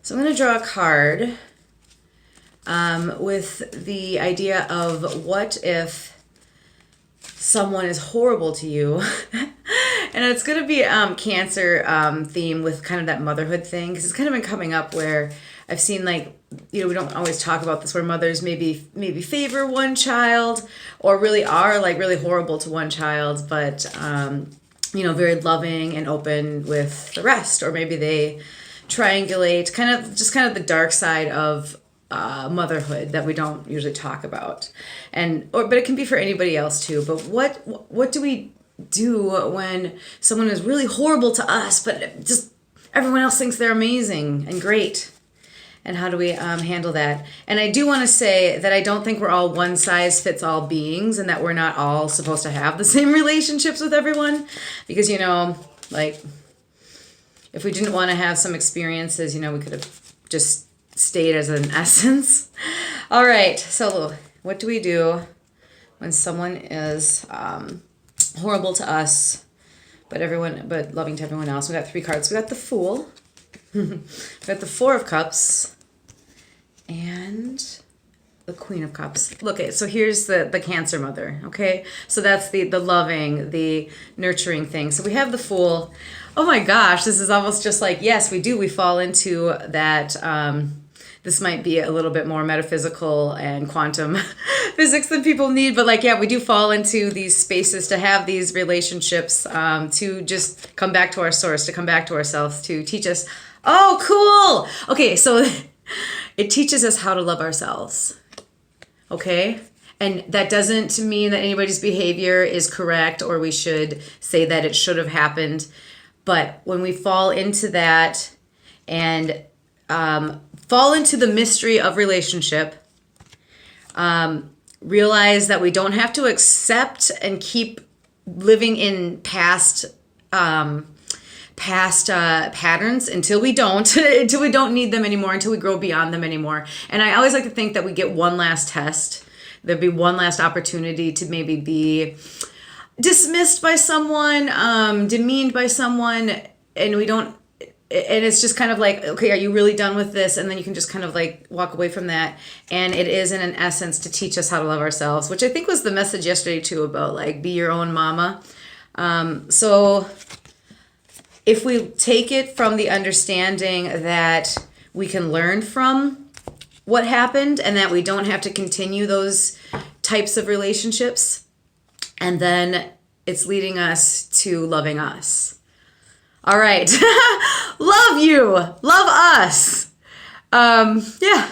So I'm going to draw a card with the idea of what if someone is horrible to you. And it's going to be Cancer theme with kind of that motherhood thing, because it's kind of been coming up where I've seen, like, we don't always talk about this, where mothers maybe favor one child or really are like really horrible to one child, but very loving and open with the rest, or maybe they triangulate kind of the dark side of motherhood that we don't usually talk about, but it can be for anybody else too. But what do we do when someone is really horrible to us, but just everyone else thinks they're amazing and great? And how do we handle that? And I do want to say that I don't think we're all one size fits all beings, and that we're not all supposed to have the same relationships with everyone, because like, if we didn't want to have some experiences, we could have just stayed as an essence. All right, so what do we do when someone is horrible to us, but loving to everyone else? We got 3 cards. We got the Fool. We got the 4 of Cups and the Queen of Cups. Okay, so here's the Cancer mother, okay? So that's the loving, the nurturing thing. So we have the Fool. Oh my gosh, this is almost just like, yes, we do. We fall into that. This might be a little bit more metaphysical and quantum physics than people need, but we do fall into these spaces to have these relationships, to just come back to our source, to come back to ourselves, to teach us. Oh, cool. Okay, so it teaches us how to love ourselves. Okay? And that doesn't mean that anybody's behavior is correct, or we should say that it should have happened. But when we fall into that and fall into the mystery of relationship, realize that we don't have to accept and keep living in past patterns until we don't need them anymore, until we grow beyond them anymore. And I always like to think that we get one last test. There'd be one last opportunity to maybe be dismissed by someone, demeaned by someone, and it's just kind of like, okay, are you really done with this? And then you can just kind of like walk away from that. And it is in an essence to teach us how to love ourselves, which I think was the message yesterday too, about like, be your own mama. So if we take it from the understanding that we can learn from what happened, and that we don't have to continue those types of relationships, and then it's leading us to loving us. All right. Love you. Love us. Yeah.